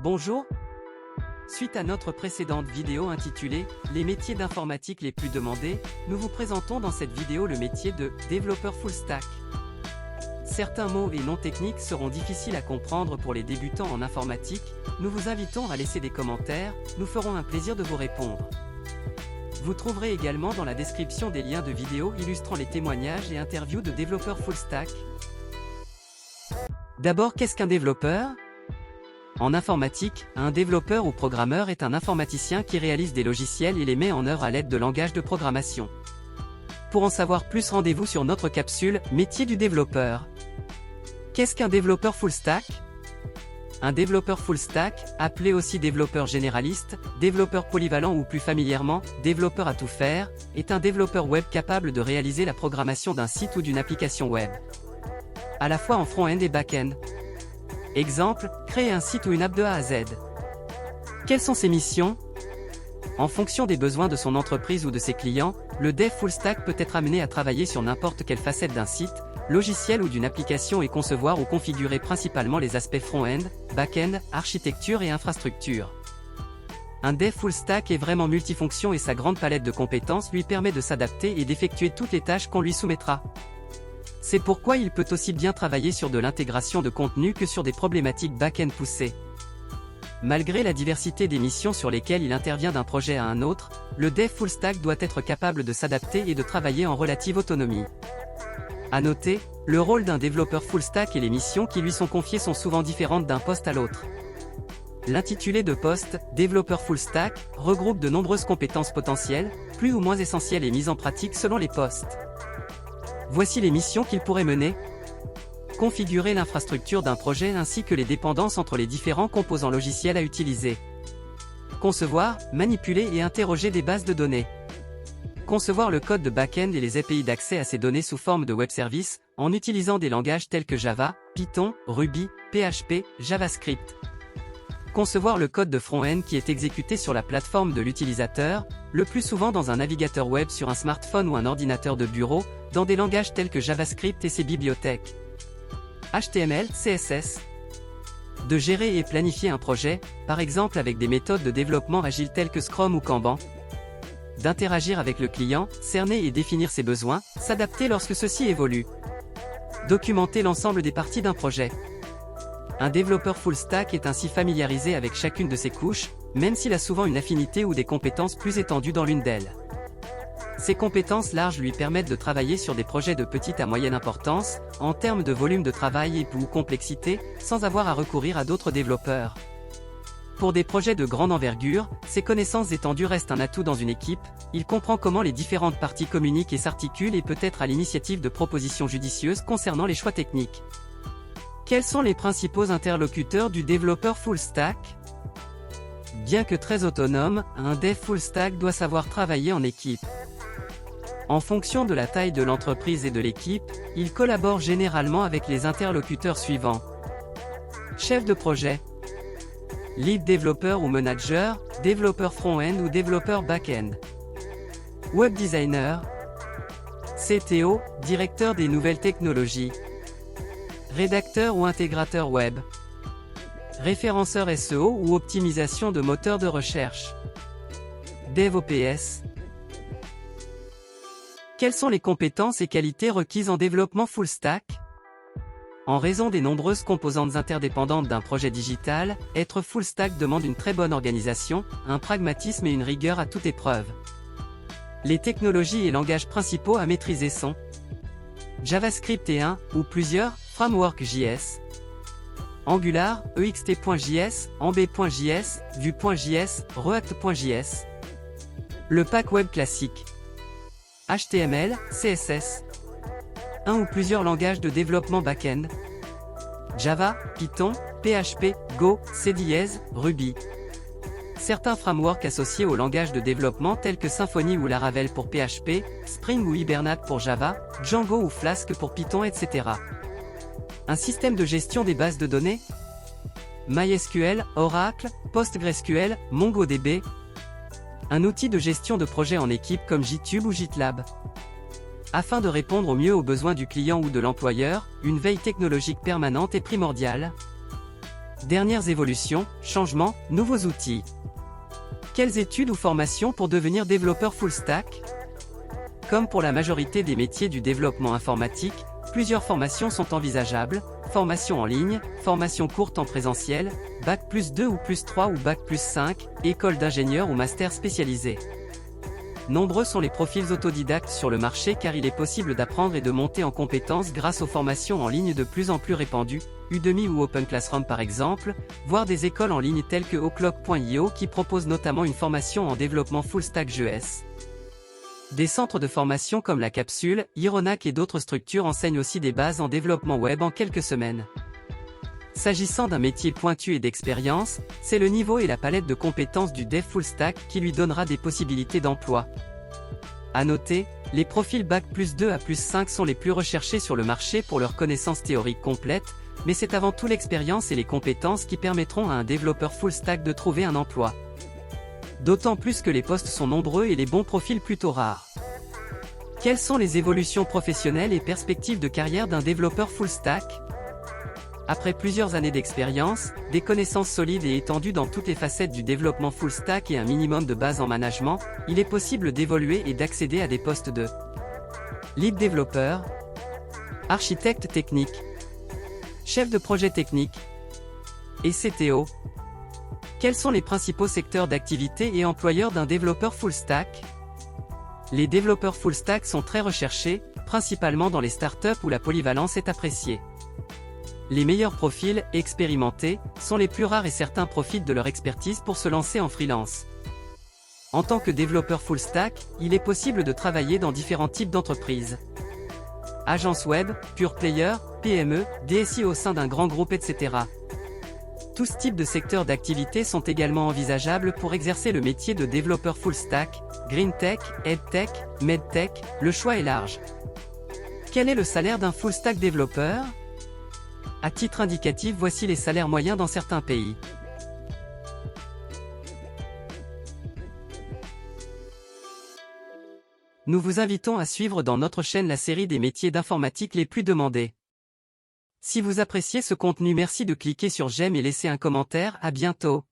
Bonjour. Suite à notre précédente vidéo intitulée « Les métiers d'informatique les plus demandés », nous vous présentons dans cette vidéo le métier de développeur full stack. Certains mots et noms techniques seront difficiles à comprendre pour les débutants en informatique, nous vous invitons à laisser des commentaires, nous ferons un plaisir de vous répondre. Vous trouverez également dans la description des liens de vidéos illustrant les témoignages et interviews de développeurs full stack. D'abord, qu'est-ce qu'un développeur ? En informatique, un développeur ou programmeur est un informaticien qui réalise des logiciels et les met en œuvre à l'aide de langages de programmation. Pour en savoir plus, rendez-vous sur notre capsule « Métier du développeur ». Qu'est-ce qu'un développeur full stack ? Un développeur full stack, appelé aussi développeur généraliste, développeur polyvalent ou plus familièrement, développeur à tout faire, est un développeur web capable de réaliser la programmation d'un site ou d'une application web, à la fois en front-end et back-end. Exemple, créer un site ou une app de A à Z. Quelles sont ses missions ? En fonction des besoins de son entreprise ou de ses clients, le dev full stack peut être amené à travailler sur n'importe quelle facette d'un site, logiciel ou d'une application et concevoir ou configurer principalement les aspects front-end, back-end, architecture et infrastructure. Un dev full stack est vraiment multifonction et sa grande palette de compétences lui permet de s'adapter et d'effectuer toutes les tâches qu'on lui soumettra. C'est pourquoi il peut aussi bien travailler sur de l'intégration de contenu que sur des problématiques back-end poussées. Malgré la diversité des missions sur lesquelles il intervient d'un projet à un autre, le dev full stack doit être capable de s'adapter et de travailler en relative autonomie. À noter, le rôle d'un développeur full stack et les missions qui lui sont confiées sont souvent différentes d'un poste à l'autre. L'intitulé de poste, développeur full stack, regroupe de nombreuses compétences potentielles, plus ou moins essentielles et mises en pratique selon les postes. Voici les missions qu'il pourrait mener. Configurer l'infrastructure d'un projet ainsi que les dépendances entre les différents composants logiciels à utiliser. Concevoir, manipuler et interroger des bases de données. Concevoir le code de back-end et les API d'accès à ces données sous forme de web services, en utilisant des langages tels que Java, Python, Ruby, PHP, JavaScript. Concevoir le code de front-end qui est exécuté sur la plateforme de l'utilisateur, le plus souvent dans un navigateur web sur un smartphone ou un ordinateur de bureau, dans des langages tels que JavaScript et ses bibliothèques. HTML, CSS. De gérer et planifier un projet, par exemple avec des méthodes de développement agile telles que Scrum ou Kanban. D'interagir avec le client, cerner et définir ses besoins, s'adapter lorsque ceux-ci évoluent. Documenter l'ensemble des parties d'un projet. Un développeur full stack est ainsi familiarisé avec chacune de ces couches, même s'il a souvent une affinité ou des compétences plus étendues dans l'une d'elles. Ces compétences larges lui permettent de travailler sur des projets de petite à moyenne importance, en termes de volume de travail et ou complexité, sans avoir à recourir à d'autres développeurs. Pour des projets de grande envergure, ces connaissances étendues restent un atout dans une équipe, il comprend comment les différentes parties communiquent et s'articulent et peut être à l'initiative de propositions judicieuses concernant les choix techniques. Quels sont les principaux interlocuteurs du développeur full stack ? Bien que très autonome, un dev full stack doit savoir travailler en équipe. En fonction de la taille de l'entreprise et de l'équipe, il collabore généralement avec les interlocuteurs suivants. Chef de projet, lead développeur ou manager, développeur front-end ou développeur back-end, web designer, CTO, directeur des nouvelles technologies, rédacteur ou intégrateur web, référenceur SEO ou optimisation de moteurs de recherche, DevOps. Quelles sont les compétences et qualités requises en développement full stack ? En raison des nombreuses composantes interdépendantes d'un projet digital, être full stack demande une très bonne organisation, un pragmatisme et une rigueur à toute épreuve. Les technologies et langages principaux à maîtriser sont JavaScript et un, ou plusieurs, frameworks JS, Angular, EXT.js, Embe.js, Vue.js, React.js. Le pack web classique. HTML, CSS. Un ou plusieurs langages de développement back-end. Java, Python, PHP, Go, C#, Ruby. Certains frameworks associés au langage de développement tels que Symfony ou Laravel pour PHP, Spring ou Hibernate pour Java, Django ou Flask pour Python, etc. Un système de gestion des bases de données. MySQL, Oracle, PostgreSQL, MongoDB. Un outil de gestion de projet en équipe comme GitHub ou GitLab. Afin de répondre au mieux aux besoins du client ou de l'employeur, une veille technologique permanente est primordiale. Dernières évolutions, changements, nouveaux outils. Quelles études ou formations pour devenir développeur full stack? Comme pour la majorité des métiers du développement informatique, plusieurs formations sont envisageables, formation en ligne, formation courte en présentiel, Bac+2 ou +3 ou Bac+5, école d'ingénieur ou master spécialisé. Nombreux sont les profils autodidactes sur le marché car il est possible d'apprendre et de monter en compétences grâce aux formations en ligne de plus en plus répandues, Udemy ou Open Classroom par exemple, voire des écoles en ligne telles que Oclock.io qui proposent notamment une formation en développement full stack JS. Des centres de formation comme la Capsule, Ironac et d'autres structures enseignent aussi des bases en développement web en quelques semaines. S'agissant d'un métier pointu et d'expérience, c'est le niveau et la palette de compétences du dev full stack qui lui donnera des possibilités d'emploi. À noter, les profils Bac+2 à +5 sont les plus recherchés sur le marché pour leurs connaissances théoriques complètes, mais c'est avant tout l'expérience et les compétences qui permettront à un développeur full stack de trouver un emploi. D'autant plus que les postes sont nombreux et les bons profils plutôt rares. Quelles sont les évolutions professionnelles et perspectives de carrière d'un développeur full stack? Après plusieurs années d'expérience, des connaissances solides et étendues dans toutes les facettes du développement full stack et un minimum de base en management, il est possible d'évoluer et d'accéder à des postes de lead développeur, architecte technique, chef de projet technique et CTO. Quels sont les principaux secteurs d'activité et employeurs d'un développeur full stack? Les développeurs full stack sont très recherchés, principalement dans les startups où la polyvalence est appréciée. Les meilleurs profils, expérimentés, sont les plus rares et certains profitent de leur expertise pour se lancer en freelance. En tant que développeur full stack, il est possible de travailler dans différents types d'entreprises. Agences web, pure player, PME, DSI au sein d'un grand groupe, etc. Tous types de secteurs d'activité sont également envisageables pour exercer le métier de développeur full stack, green tech, edtech, medtech, le choix est large. Quel est le salaire d'un full stack développeur? À titre indicatif, voici les salaires moyens dans certains pays. Nous vous invitons à suivre dans notre chaîne la série des métiers d'informatique les plus demandés. Si vous appréciez ce contenu, merci de cliquer sur j'aime et laisser un commentaire, à bientôt.